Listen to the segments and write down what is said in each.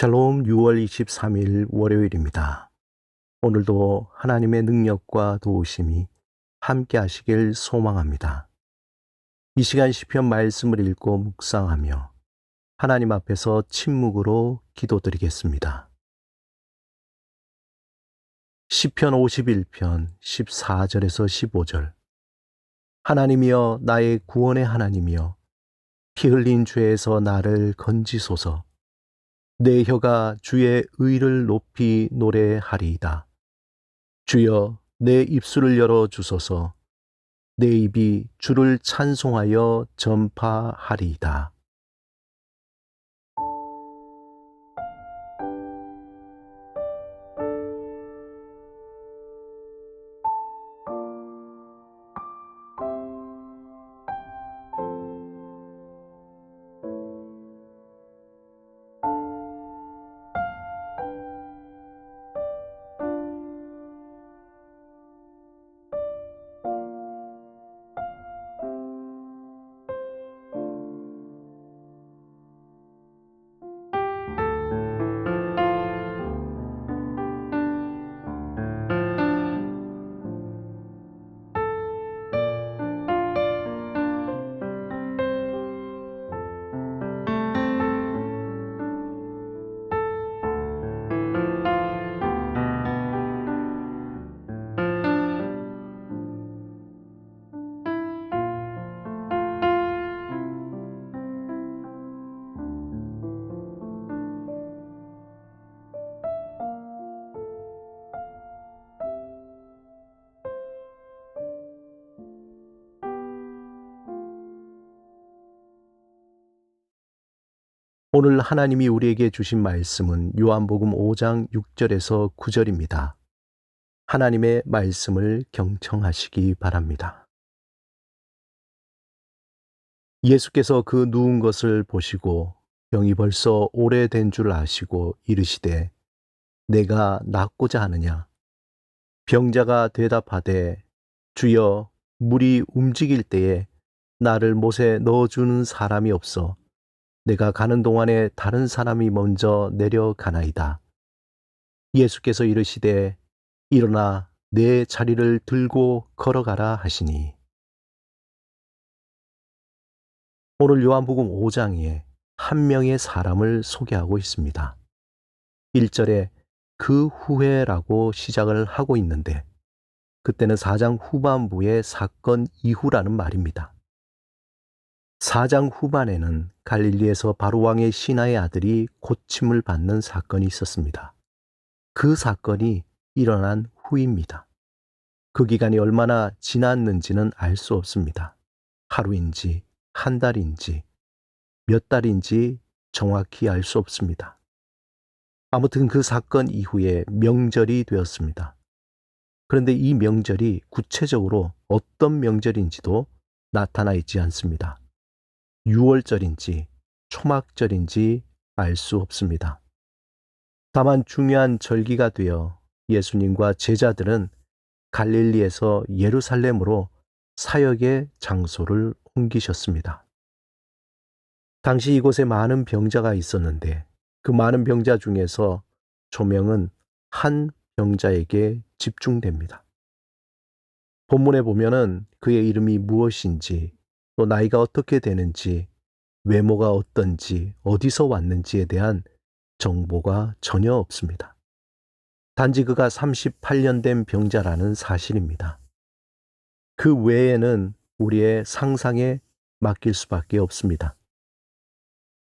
샬롬 6월 23일 월요일입니다. 오늘도 하나님의 능력과 도우심이 함께 하시길 소망합니다. 이 시간 시편 말씀을 읽고 묵상하며 하나님 앞에서 침묵으로 기도드리겠습니다. 시편 51편 14절에서 15절. 하나님이여 나의 구원의 하나님이여 피 흘린 죄에서 나를 건지소서. 내 혀가 주의 의를 높이 노래하리이다. 주여 내 입술을 열어 주소서. 내 입이 주를 찬송하여 전파하리이다. 오늘 하나님이 우리에게 주신 말씀은 요한복음 5장 6절에서 9절입니다. 하나님의 말씀을 경청하시기 바랍니다. 예수께서 그 누운 것을 보시고 병이 벌써 오래된 줄 아시고 이르시되 내가 낫고자 하느냐. 병자가 대답하되 주여 물이 움직일 때에 나를 못에 넣어주는 사람이 없어 내가 가는 동안에 다른 사람이 먼저 내려가나이다. 예수께서 이르시되 일어나 내 자리를 들고 걸어가라 하시니. 오늘 요한복음 5장에 한 명의 사람을 소개하고 있습니다. 1절에 그 후에라고 시작을 하고 있는데 그때는 4장 후반부의 사건 이후라는 말입니다. 4장 후반에는 갈릴리에서 바로왕의 신하의 아들이 고침을 받는 사건이 있었습니다. 그 사건이 일어난 후입니다. 그 기간이 얼마나 지났는지는 알 수 없습니다. 하루인지 한 달인지 몇 달인지 정확히 알 수 없습니다. 아무튼 그 사건 이후에 명절이 되었습니다. 그런데 이 명절이 구체적으로 어떤 명절인지도 나타나 있지 않습니다. 6월절인지 초막절인지 알 수 없습니다. 다만 중요한 절기가 되어 예수님과 제자들은 갈릴리에서 예루살렘으로 사역의 장소를 옮기셨습니다. 당시 이곳에 많은 병자가 있었는데 그 많은 병자 중에서 조명은 한 병자에게 집중됩니다. 본문에 보면은 그의 이름이 무엇인지 또 나이가 어떻게 되는지 외모가 어떤지 어디서 왔는지에 대한 정보가 전혀 없습니다. 단지 그가 38년 된 병자라는 사실입니다. 그 외에는 우리의 상상에 맡길 수밖에 없습니다.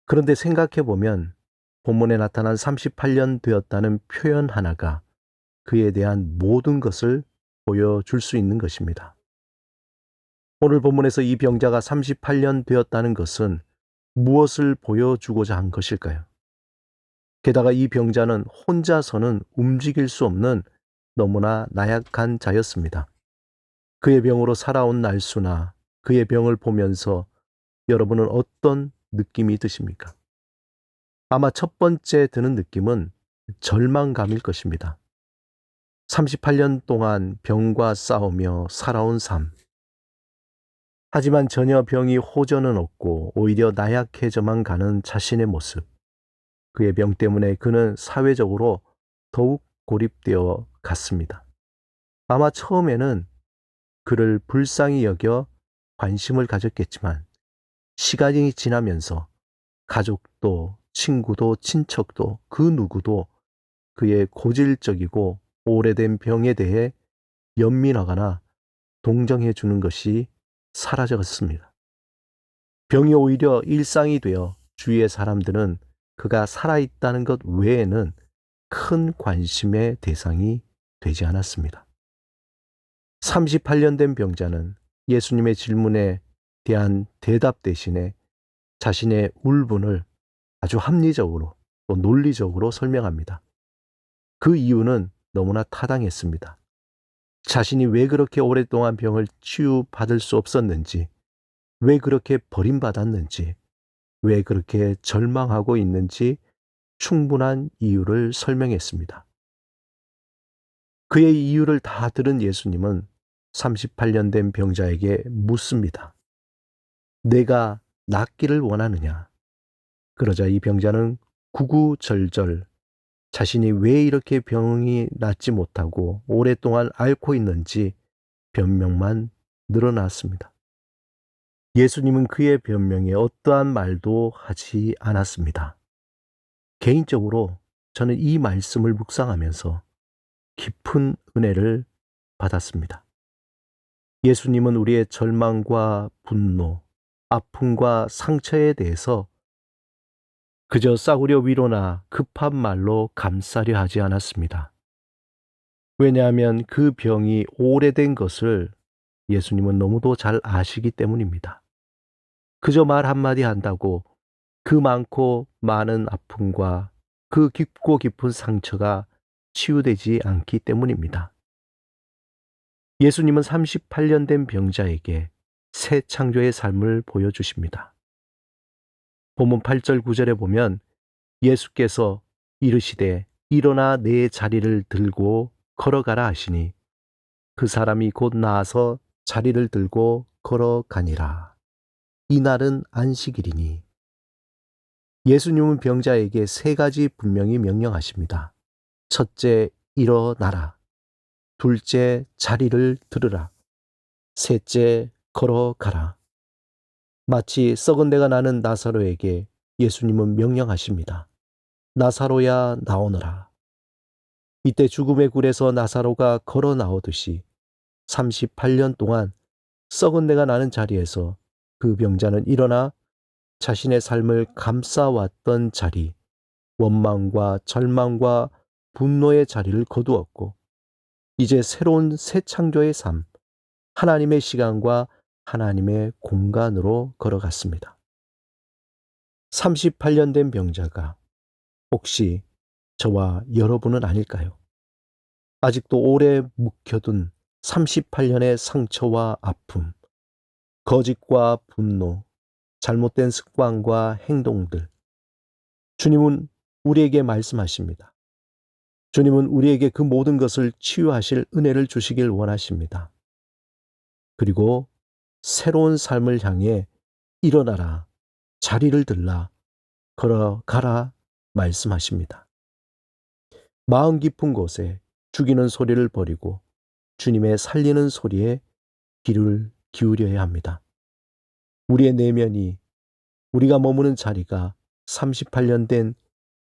그런데 생각해 보면 본문에 나타난 38년 되었다는 표현 하나가 그에 대한 모든 것을 보여줄 수 있는 것입니다. 오늘 본문에서 이 병자가 38년 되었다는 것은 무엇을 보여주고자 한 것일까요? 게다가 이 병자는 혼자서는 움직일 수 없는 너무나 나약한 자였습니다. 그의 병으로 살아온 날수나 그의 병을 보면서 여러분은 어떤 느낌이 드십니까? 아마 첫 번째 드는 느낌은 절망감일 것입니다. 38년 동안 병과 싸우며 살아온 삶. 하지만 전혀 병이 호전은 없고 오히려 나약해져만 가는 자신의 모습. 그의 병 때문에 그는 사회적으로 더욱 고립되어 갔습니다. 아마 처음에는 그를 불쌍히 여겨 관심을 가졌겠지만 시간이 지나면서 가족도 친구도 친척도 그 누구도 그의 고질적이고 오래된 병에 대해 연민하거나 동정해 주는 것이 사라졌습니다. 병이 오히려 일상이 되어 주위의 사람들은 그가 살아있다는 것 외에는 큰 관심의 대상이 되지 않았습니다. 38년 된 병자는 예수님의 질문에 대한 대답 대신에 자신의 울분을 아주 합리적으로 또 논리적으로 설명합니다. 그 이유는 너무나 타당했습니다. 자신이 왜 그렇게 오랫동안 병을 치유받을 수 없었는지, 왜 그렇게 버림받았는지, 왜 그렇게 절망하고 있는지 충분한 이유를 설명했습니다. 그의 이유를 다 들은 예수님은 38년 된 병자에게 묻습니다. 내가 낫기를 원하느냐? 그러자 이 병자는 구구절절 자신이 왜 이렇게 병이 낫지 못하고 오랫동안 앓고 있는지 변명만 늘어났습니다. 예수님은 그의 변명에 어떠한 말도 하지 않았습니다. 개인적으로 저는 이 말씀을 묵상하면서 깊은 은혜를 받았습니다. 예수님은 우리의 절망과 분노, 아픔과 상처에 대해서 그저 싸구려 위로나 급한 말로 감싸려 하지 않았습니다. 왜냐하면 그 병이 오래된 것을 예수님은 너무도 잘 아시기 때문입니다. 그저 말 한마디 한다고 그 많고 많은 아픔과 그 깊고 깊은 상처가 치유되지 않기 때문입니다. 예수님은 38년 된 병자에게 새 창조의 삶을 보여주십니다. 본문 8절 9절에 보면 예수께서 이르시되 일어나 내 자리를 들고 걸어가라 하시니 그 사람이 곧 나아서 자리를 들고 걸어가니라. 이날은 안식일이니. 예수님은 병자에게 세 가지 분명히 명령하십니다. 첫째, 일어나라. 둘째, 자리를 들으라. 셋째, 걸어가라. 마치 썩은 내가 나는 나사로에게 예수님은 명령하십니다. 나사로야 나오너라. 이때 죽음의 굴에서 나사로가 걸어 나오듯이 38년 동안 썩은 내가 나는 자리에서 그 병자는 일어나 자신의 삶을 감싸왔던 자리, 원망과 절망과 분노의 자리를 거두었고 이제 새로운 새 창조의 삶, 하나님의 시간과 하나님의 공간으로 걸어갔습니다. 38년 된 병자가 혹시 저와 여러분은 아닐까요? 아직도 오래 묵혀둔 38년의 상처와 아픔, 거짓과 분노, 잘못된 습관과 행동들. 주님은 우리에게 말씀하십니다. 주님은 우리에게 그 모든 것을 치유하실 은혜를 주시길 원하십니다. 그리고 새로운 삶을 향해 일어나라, 자리를 들라, 걸어가라 말씀하십니다. 마음 깊은 곳에 죽이는 소리를 버리고 주님의 살리는 소리에 귀를 기울여야 합니다. 우리의 내면이, 우리가 머무는 자리가 38년 된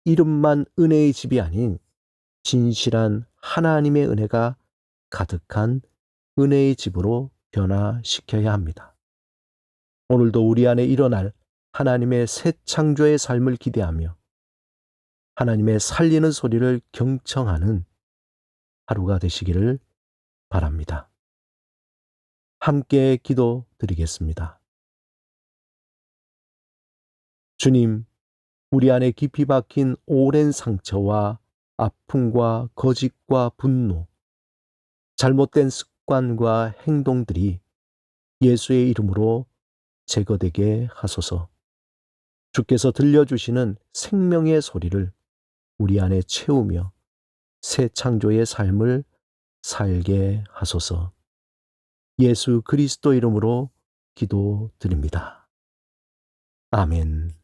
이름만 은혜의 집이 아닌 진실한 하나님의 은혜가 가득한 은혜의 집으로 변화시켜야 합니다. 오늘도 우리 안에 일어날 하나님의 새 창조의 삶을 기대하며 하나님의 살리는 소리를 경청하는 하루가 되시기를 바랍니다. 함께 기도 드리겠습니다. 주님, 우리 안에 깊이 박힌 오랜 상처와 아픔과 거짓과 분노, 잘못된 습관과 행동들이 예수의 이름으로 제거되게 하소서. 주께서 들려주시는 생명의 소리를 우리 안에 채우며 새 창조의 삶을 살게 하소서. 예수 그리스도 이름으로 기도드립니다. 아멘.